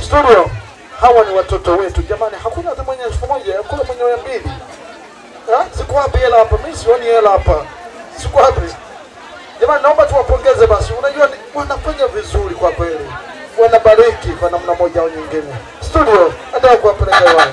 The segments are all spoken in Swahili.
Studio. Hawa ni watoto wetu jamani, hakuna hata mwenye 1000, hakuna mwenye 200. Siku wapi hela hapa? Mimi sioni hela hapa. Siku wapi? Jamani naomba tuwapongeze basi. Unajua wanafanya vizuri kwa kweli. Wanabariki kwa namna moja au nyingine. Studio, hata kuwapeleka wao.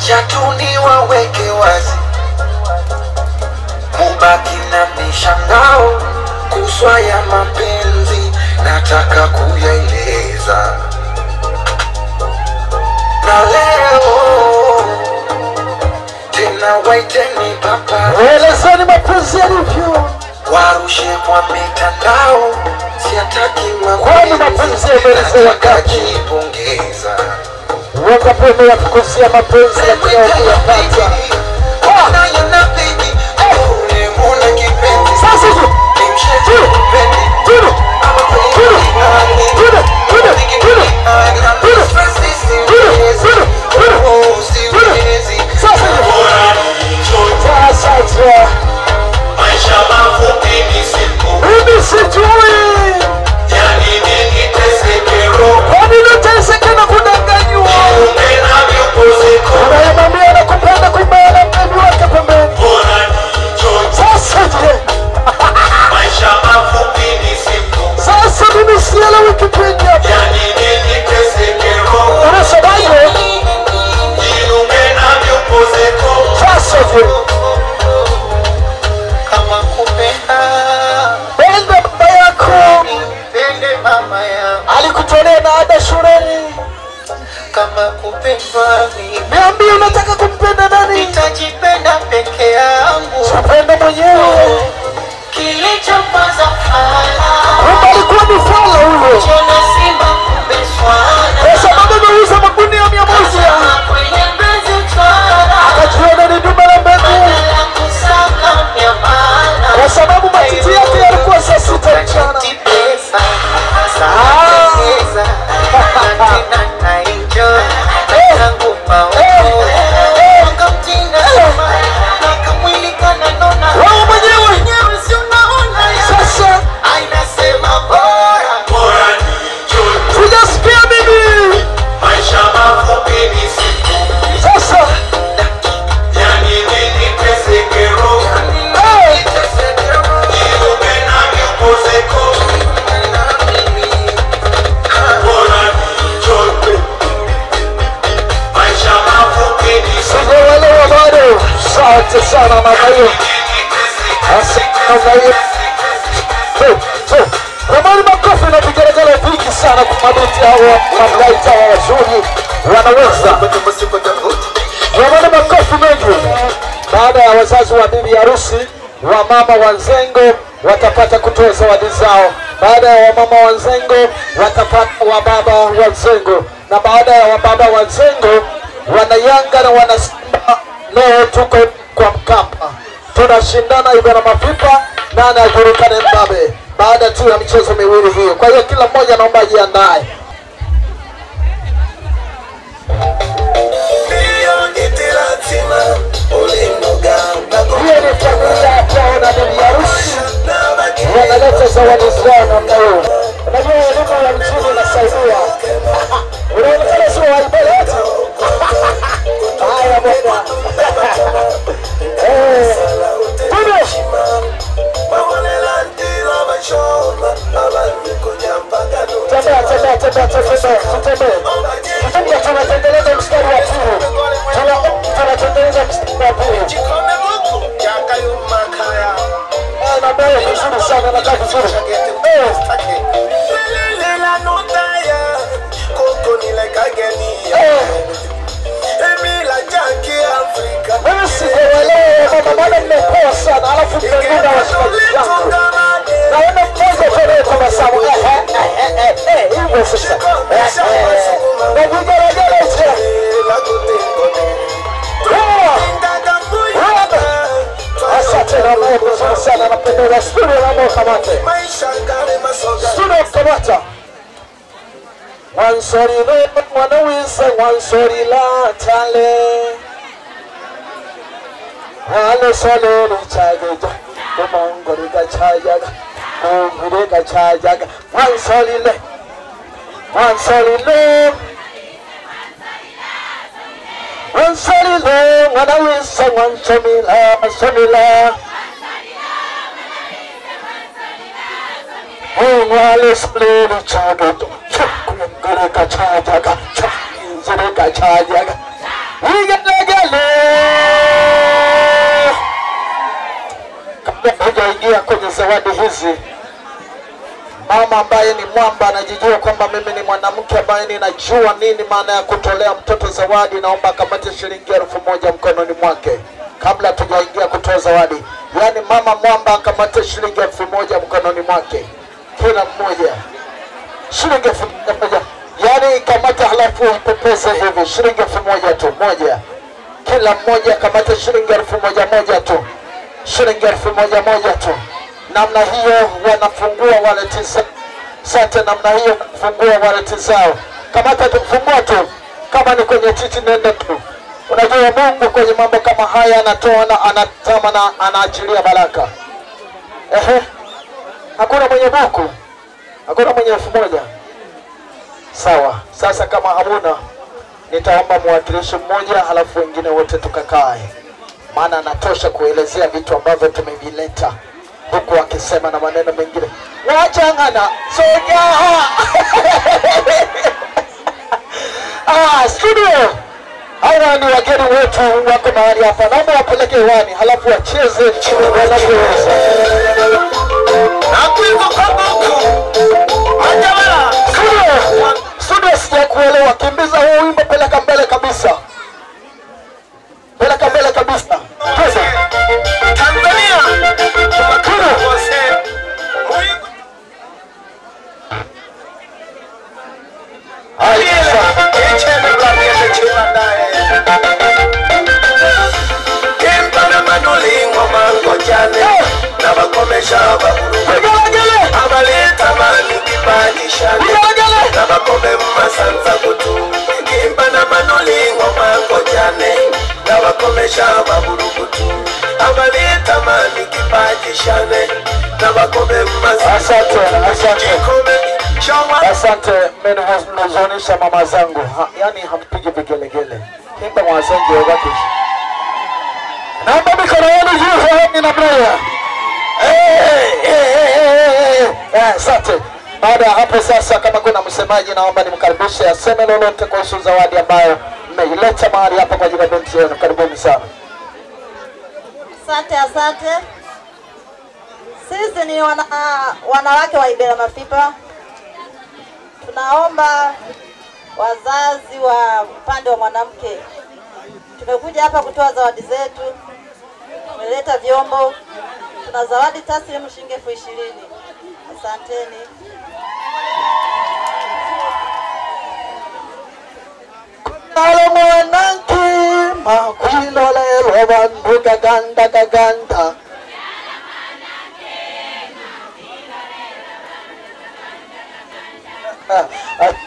Jatuni waweke wazi, mubaki na mishangao kuswa ya mapenzi, nataka kuyaeleza. Na leo tena waiteni papa, elezeni mapenzi yalivyo, warushe kwa mitandao, siataki mapenzi nataka kujipongeza. Wakapewa ya kukusia mapenzi ya kuyapata. Sasa hivi kama kupendwa mimi, niambie unataka kumpenda nani? Nitajipenda peke yangu, sapenda mwenyewe. Kilichopaza fala, alikuwa ni fala huyo. Chona simba kumbe swala, kwa sababu ameuza magunia 100 kwenye mbenzi twala, akajiona ni dume la mbegu, kwa sababu matiti yake yalikuwa saa 6 mchana. Asante sana mama hiyo. Asante hiyo. Ramani makofi na vigelegele vingi sana kwa mabinti hao mablaita wa wazuri wanaweza. Ramani makofi mengi. Baada ya wazazi wa bibi harusi, wa mama wa Nzengo watapata kutoa zawadi zao. Baada ya wamama wa Nzengo watapata wa baba wa Nzengo, na baada ya wa baba wa Nzengo wana Yanga na wana Simba. Leo tuko kwa Mkapa, tunashindana hivyo na mapipa, nani ajulikane mbabe baada tu ya michezo miwili hiyo. Kwa hiyo kila mmoja naomba ajiandae. Hiyo ni familia yao na bibi harusi wanaleta zawadi zao namna hiyo. Unajua elimu ya mjini inasaidia. Unaonekana sio waibeleti. Haya bwana. Tunatengeneza mstari wa pili. Tunatengeneza mstari wa pili. Na baya vizuri sana na kazi vizuri. Mimi sielewi mama, maana mmepoa sana alafu mmemuda washikaji zangu. Naona mmoja kwenye tabasamu. Hivyo sasa. Na vigelegele hicho. Asante na Mungu sana, napendeza studio na Mungu kamate. Studio kamata. Wansori lo wanawisa wansori la tale. Halo solo lo chageja. Mungu rikachajaga. Mungu rikachajaga. Wansori le. Wansori lo. Wansori lo wanawisa wansomila wansomila. Wale solo chageja. Ngureka chajaga, ngureka chajaga. Vigelegele. Kabla hujaingia kwenye zawadi hizi, mama ambaye ni mwamba anajijua kwamba mimi ni mwanamke ambaye ninajua nini maana ya kutolea mtoto zawadi, naomba akamate shilingi 1000 mkononi mwake kabla hatujaingia kutoa zawadi. Yaani mama mwamba akamate shilingi 1000 mkononi mwake kila mmoja. Shilingi 1000. Yaani kamata halafu ipepeze hivi. Shilingi 1000 tu moja. Kila mmoja kamata shilingi 1000 tu. Shilingi 1000 tu. Namna hiyo wanafungua wallet zao. Asante, namna hiyo wanafungua wallet zao. Kamata tu, fungua tu. Kama ni kwenye titi nenda tu. Unajua Mungu kwenye mambo kama haya anatoa na anatama na anaachilia baraka. Hakuna mwenye buku. Hakuna mwenye 1000. Sawa, sasa kama hamuna nitaomba mwakilishi mmoja halafu wengine wote tukakae. Maana natosha kuelezea vitu ambavyo tumevileta huku akisema na maneno mengine. Wachangana, soja. Studio. Hawa ni wageni wetu wako mahali hapa. Naomba wapeleke hewani halafu wacheze wanavyoweza. Studio sijakuelewa. Kimbiza huu wimbo, peleka mbele kabisa. Peleka mbele kabisa. Pesa. Tanzania. Asante, mmezonisha mama zangu. Yaani hampigi vigelegele. Kimba mwazenge wakishi. Naomba mikono yenu juu hewani na mlea. Asante. Baada ya hapo sasa, kama kuna msemaji naomba nimkaribishe aseme lolote kuhusu zawadi ambayo mmeileta mahali hapa kwa ajili ya binti yenu. Karibuni sana. Asante. Sisi ni wanawake wa Ibera Mafipa. Tunaomba wazazi wa upande wa mwanamke, tumekuja hapa kutoa zawadi zetu. Tumeleta vyombo. Tuna zawadi taslimu shilingi 20,000. Asanteni. Alo mwananki makwilolelwa bandu gaganda.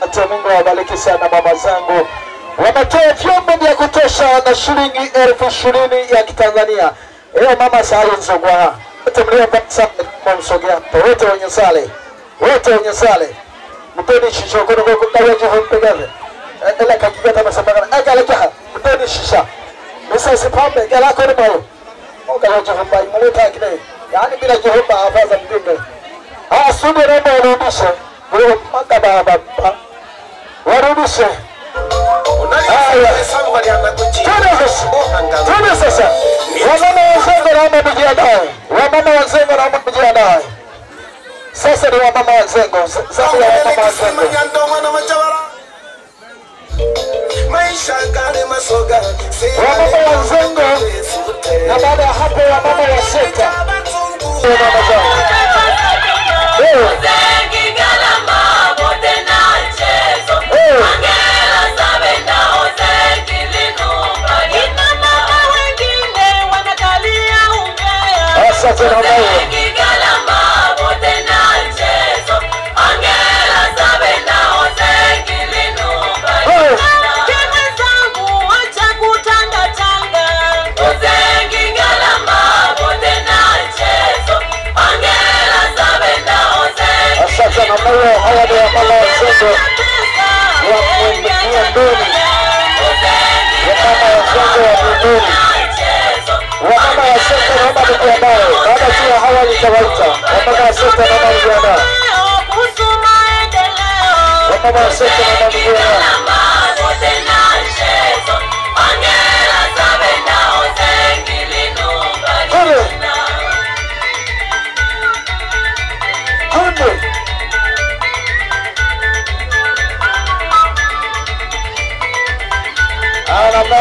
Acha Mungu awabariki sana mama zangu. Wametoa vyombo vya kutosha na shilingi 20,000 ya Kitanzania. Mama sali nzogwa. Wote mliopata msogea hapo. Wote wenye sale. Mpeni shisha kwa kwa jihompegaze. Ela kakigata masabara. Agala mpeni shisha. Misa sipambe gala kwa nimo. Ogala jihomba imuleta kile. Yaani bila jihomba afaza mpinde. Asudi rombo warudishe. Makababa. Warudishe. Tuna sasa. Wamama wazengo naomba mjiandae. Sasa ni wamama wazengo. Wamama wazengo. Na baada ya hapo wamama waseta.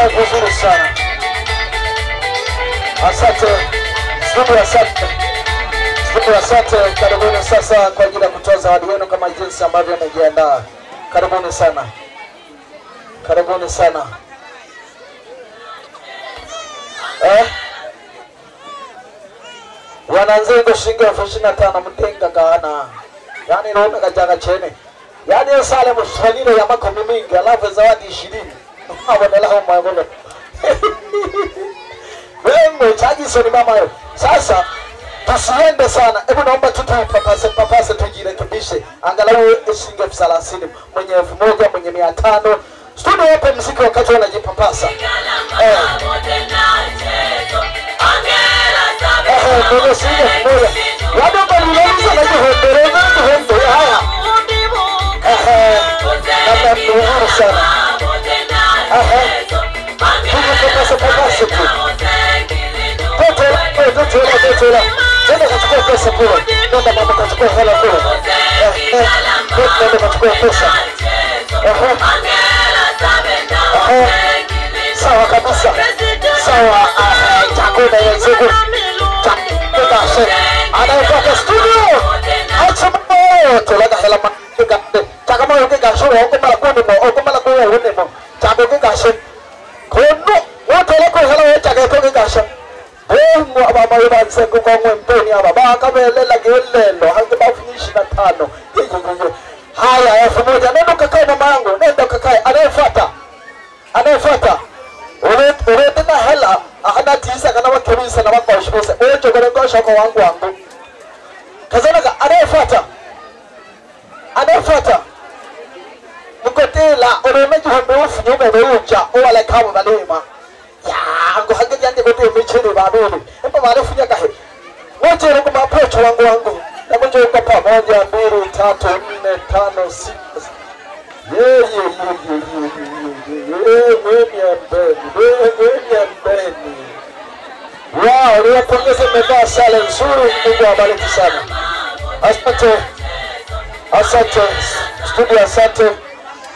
Vizuri sana. Asante. Karibuni sasa kwa ajili ya kutoa zawadi yenu kama jinsi ambavyo mmejiandaa. Karibuni sana. Wananzengo shilingi 25,000 mtenga kana. Yaani naona kajaga chene. Yaani sale mshwanile ya makomi mingi alafu zawadi 20. Wadala mwangono. Wewe chaji soni mama yo. Sasa tusiende sana. Hebu naomba papase tujirekebishe. Angalau shilingi 30,000, mwenye 1,000, mwenye 500. Studio wape muziki wakati wanajipapasa. Ndio shilingi 1,000. Wadomba nilauza na jihondere haya. Namna mzuri sana. Papasa tu. Totola. Nenda kachukua pesa kule. Nenda mama kachukua hela kule. Nenda kachukua pesa. Sawa kabisa. Sawa. Chakula ya zugu. Chakula she. Anayotoka studio. Acha moto. Laga hela maka. Chakama yoke kashuru. Oko mala kuwa unemo. Chakoke kashe. Kono. Wote lako hela wecha katoke kashe. Mungu ababa yubansengu kwa mpeni ababa kabelela gelelo hange bafinishi na 5. Haya 1,000. Nenda kakae mama yangu, nenda kakae. Anayefuata. Urete na hela ahana tisa kana wakirisa na wako ushibose. Ocho gorengosha kwa wangu. Kazana anayefuata. Mkotela uremeji hombeofu nyume beuja wala kama balema. Yangu hage jande kote michele babeli. Emba marefu nyakahe. Wote roko mapocho wangu. Na mmoja uko pamoja 2 3 4 5 6. Wow, niwapongeze, mmevaa sare nzuri. Mungu awabariki sana. Asante studio, asante.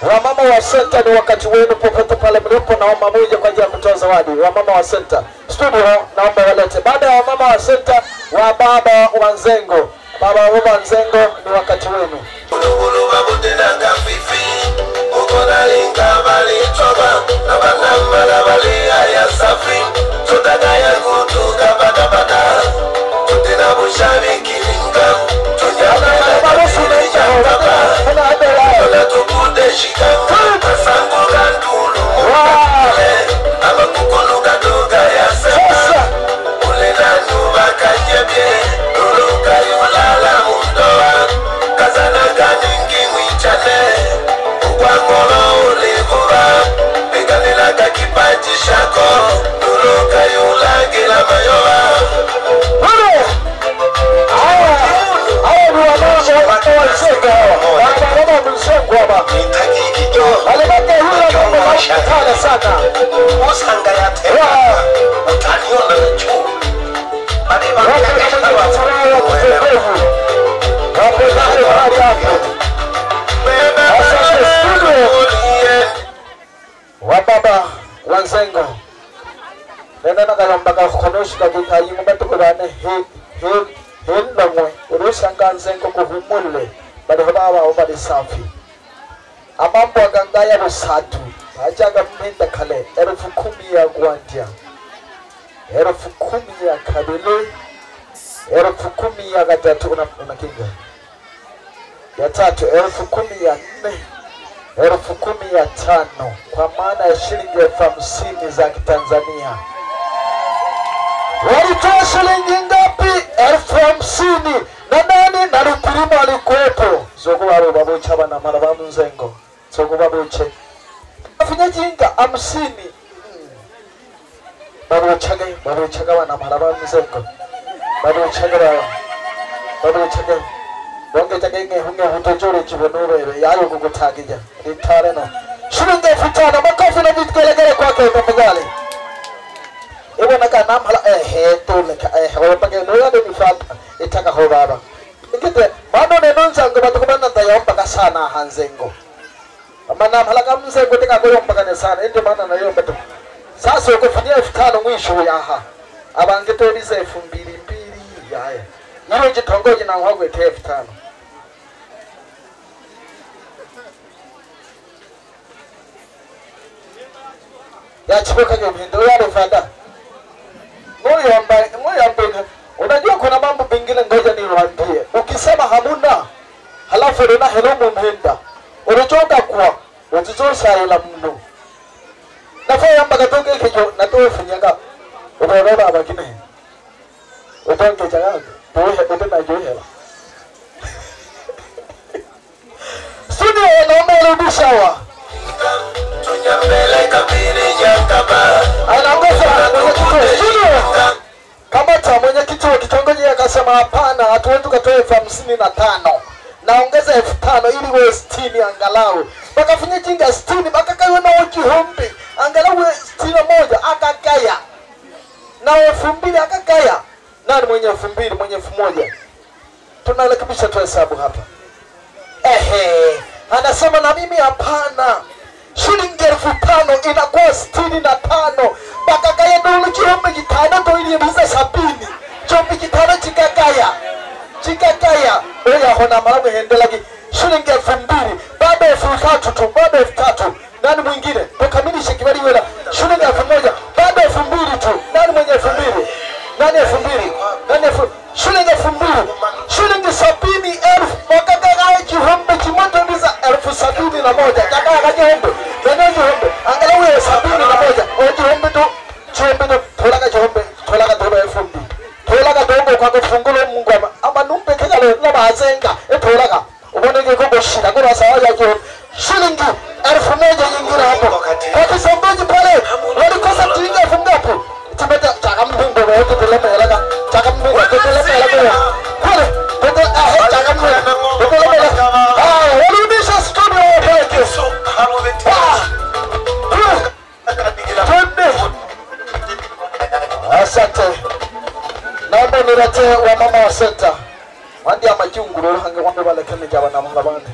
Wamama wa Center, ni wakati wenu popote pale mlipo, na wamama moja kwa ajili ya kutoa zawadi. Wamama wa Center studio, naomba walete. Baada ya wamama wa Center, wa baba wa Nzengo. Baba wa Nzengo, ni wakati wenu. Wababa wa Nzengo, nenda nakalambaka kukonoshika kikayimu batukubane hindamwe urusanga Nzengo kuhumule bali baba obali safi amambo agangaya rusatu ajaga mpenda kale 10,000 ya Rwanda, 10,000 ya kabili, 10,000 ya gatatu unakinga ya tatu, 10,000 ya 4, 10,000 ya 5, kwa maana ya shilingi 50,000 za Kitanzania. Walitoa shilingi ngapi? 50,000. Na nani? Na Rupirima alikuwepo. Zogo waro babucha bana marabamu Nzengo. Zogo babuche. Afanya jinga 50. Babuchaga wana marabamu Nzengo. Babuchaga. Bonge jagenge hunge hutojore chibonore yayo kukutagija. Ritare no. Shilingi 5,000 makofi na vitgelegele kwake tafadhali. Ewa naka namhala toleka wapage noya de nifata itaka ho baba ikite mano ne nonsango batukubana tayomba kasana hanzengo amana namhala kamzengo tika koyomba kana sana inde mana na yomba to sasa ukufanyia 5,000 mwisho yaha abangetorize 2,200 yaya nalo jitongoje na ngwagwe 5,000 ya chiboka nyobindo ya refanda. Ngoja unajua kuna mambo mengine ngoja niwaambie. Ukisema hamuna halafu ndio helo mhenda. Unachoka kwa utizosha ila mno. Nafanya mpaka toke kicho na toa funyanga. Unaona abakine. Utonge changa. Toa utena johela. Studio naomba urudisha wa. Tunyambele kabiri nyakaba. Anaongoza kamata mwenye kituo kitongoji akasema hapana, hatuwezi tukatoe 55. Naongeza 5,000 ili wewe 60 angalau. Bakafanya jinga 60 bakakaiwe na ukihombe. Angalau 61 akakaya. Na 2,000 akakaya. Nani mwenye 2,000 mwenye 1,000? Tunarekebisha tu hesabu hapa. Anasema na mimi hapana. Shilingi 5,000 inakuwa 65. Bakakaya ndio chombe kitano to ili bisa 70. Chombe kitano chikakaya. Oya hona maramu hendelagi. Shilingi 2,000. Bado 3,000 tu, bado 3,000. Nani mwingine? Tukamilishe kibali wela. Shilingi 1,000. Bado 2,000 tu. Nani mwenye 2,000? Nani 2,000? Nani 2,000? Shilingi 2,000. Shilingi 70,000. Bakakaya chihombe chimoto bisa 71,000. Kakaya chihombe. Nani chihombe? Angalau 71,000. Chihombe tu. Chihombe tu. Tolaga chihombe. Tolaga doba 2,000. Tolaga dobo kwa kufungulo Mungu ama numpe kegalo na bazenga. Tolaga. Ubone ngeko shida kwa sababu ya chihombe. Shilingi 1,000 nyingine hapo. Kwa kisambaji pale. Walikosa tinga fungapo. Tumeta chakambundo wote tulemelaga. Chakambundo tulemelaga. Kule. Chakambundo. Tulemelaga. Warudisha studio pale. Asante. Asante. Naomba niletee wa mama wa senta. Wandi amajunguru hange wambe wale kene jawa na mga bande.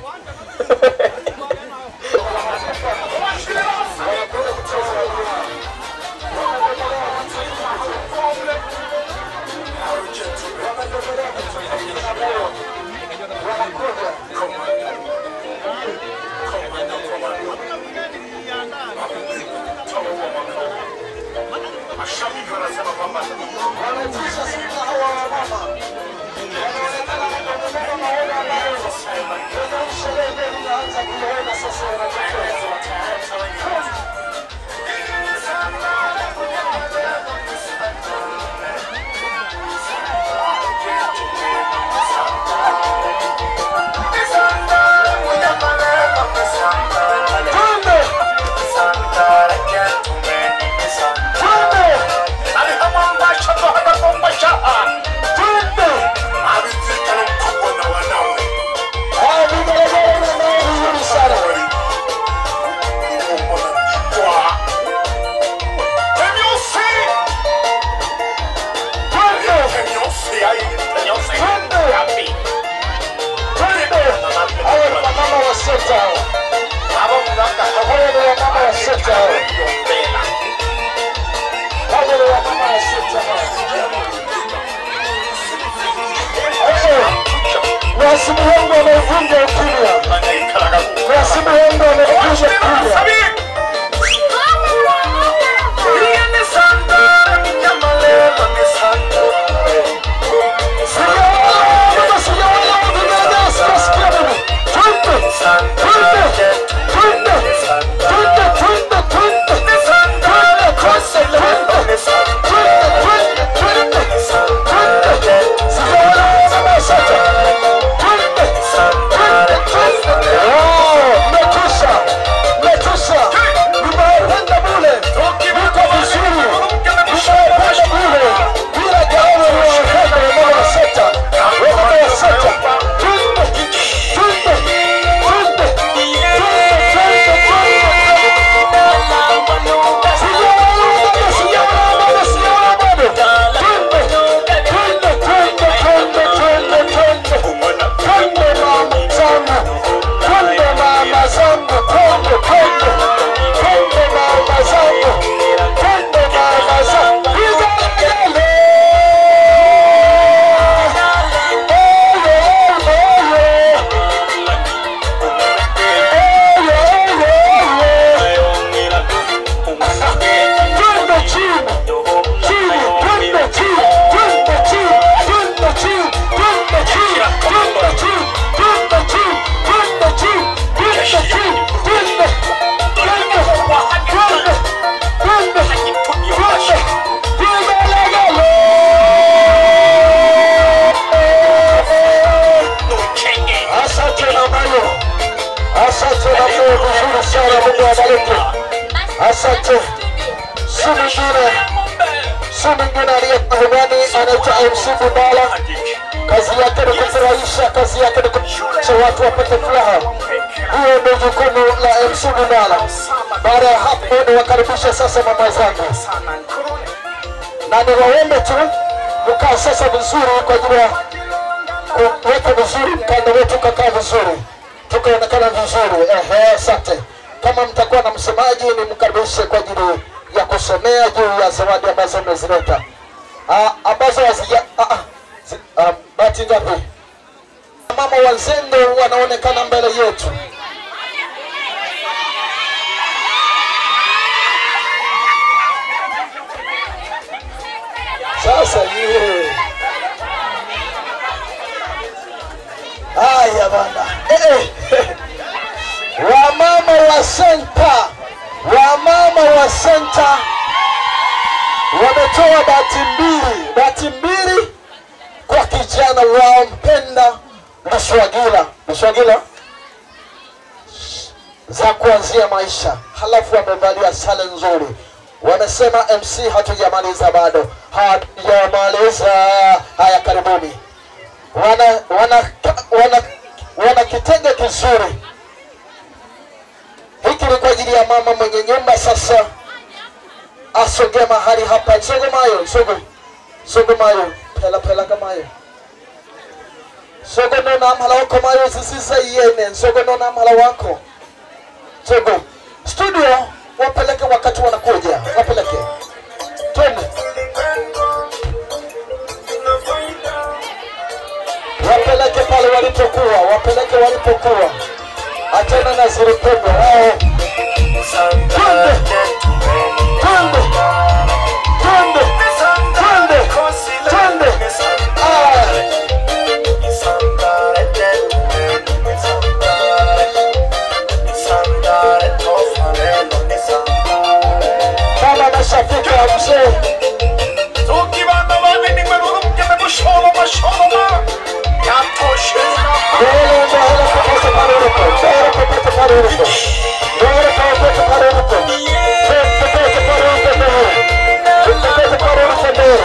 Asante. Sumingine aliyekuhubani anaitwa MC Budala. Kazi yake ni kufurahisha, kazi yake ni kuhakikisha watu wapate furaha. Hiyo ndio jukumu la MC Budala. Baada ya hapo niwakaribisha sasa mama zangu. Na niwaombe tu mkaa sasa vizuri kwa ajili ya kuweka vizuri mkanda wetu kakaa vizuri. Tukaonekana vizuri. Asante. Kama mtakuwa na msemaji ni mkaribishe kwa ajili ya kusomea juu ya zawadi ambazo mmezileta. Ambazo hazija bahati ngapi? Mama wazendo wanaonekana mbele yetu. Sasa yeye. Haya bana. Wamama wa senta, wamama wa senta wametoa bahati mbili kwa kijana wao mpenda Mshwagila za kuanzia maisha. Halafu wamevalia sare nzuri. Wamesema MC hatujamaliza bado. Hatujamaliza. Haya karibuni. Wana kitenge kizuri. Hiki ni kwa ajili ya mama mwenye nyumba. Sasa asogea mahali hapa. Sogo mayo, sogo. Sogo mayo, pela kamayo. Sogo no namhala wako mayo sisisa yene. Sogo no namhala wako. Sogo. Studio, wapeleke wakati wanakuja. Wapeleke. Twende. Wapeleke pale walipokuwa. Wapeleke walipokuwa. Achana na zirikendo. Twende. Twende. Twende. Twende. Twende. Kama nashafika mzee. Tukibanda bane ni merurum ke me busholo ma. Ya toshena. Dole kupata paruruko. Dole kupata paruruko. Dole kupata paruruko. Kupata paruruko dole. Kupata paruruko dole.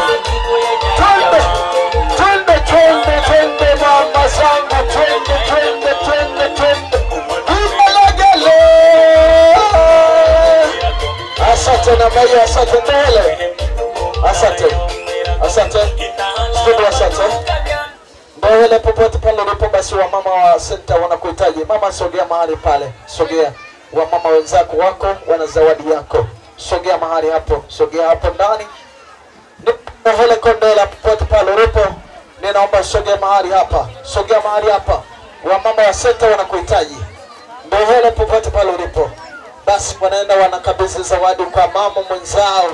Twende, twende, twende, twende mama zangu. Twende, twende, twende, twende. Imalagale. Asante na maya, asante ndele. Asante. Asante. Studio asante. Mbele popote pale ulipo basi wa mama wa center wanakuhitaji. Mama sogea mahali pale. Sogea. Wa mama wenzako wako wana zawadi yako. Sogea mahali hapo. Sogea hapo ndani. Mbele kondela popote pale ulipo. Ninaomba sogea mahali hapa. Sogea mahali hapa. Wa mama wa center wanakuhitaji. Mbele popote pale ulipo. Basi wanaenda wanakabidhi zawadi kwa mama mwenzao.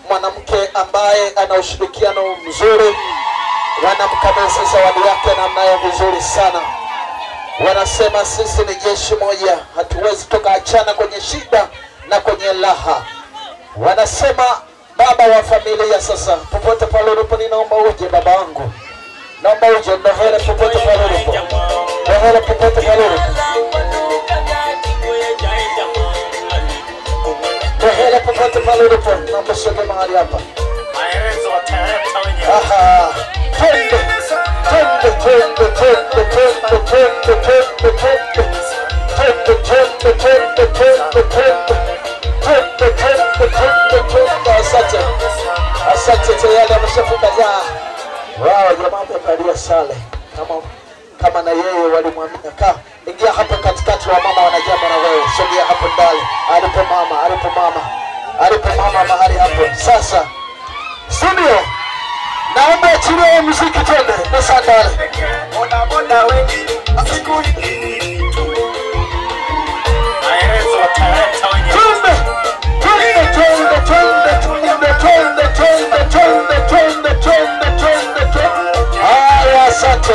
Mwanamke ambaye ana ushirikiano mzuri. Wanamkabidhi zawadi yake na mnayo vizuri sana. Wanasema sisi ni jeshi moja, hatuwezi tukaachana kwenye shida na kwenye raha. Wanasema baba wa familia sasa, popote pale ulipo ninaomba uje baba wangu. Naomba uje ndohere popote pale ulipo. Ndohere popote pale ulipo. Ndohere popote pale ulipo. Naomba sogea mahali hapa. Maelezo wataleta wenyewe. Aha. Twende, twende, twende, twende, twende, twende, twende, twende. Twende, twende, twende, twende, twende. Twende, twende, twende, twende. Asante. Asante tayari ameshafika jaa. Wao jamaa wamekalia sale. Kama na yeye walimwamini kaa. Ingia hapo katikati wa mama wanajama na wewe. Sogea hapo ndani. Alipo mama, alipo mama. Alipo mama mahali hapo. Sasa studio. Naomba achilie muziki twende. Nasa ndani. Boda wengi. Asiku hii. Maelezo wataleta wenyewe. Twende. Twende, twende, twende, twende, twende, twende, twende, twende, twende, twende, twende. Haya, asante.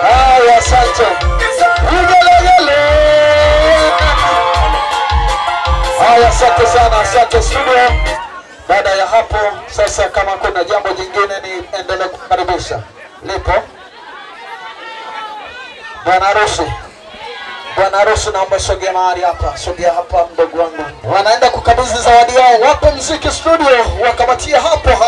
Haya, asante. Vigelegele. Haya, asante sana. Asante studio. Baada ya hapo sasa kama kuna jambo jingine ni endelee kukaribisha. Lipo. Bwana harusi. Bwana harusi naomba sogea mahali hapa. Sogea hapa mdogo wangu. Wanaenda kukabidhi zawadi yao. Wapo muziki studio wakamatia hapo.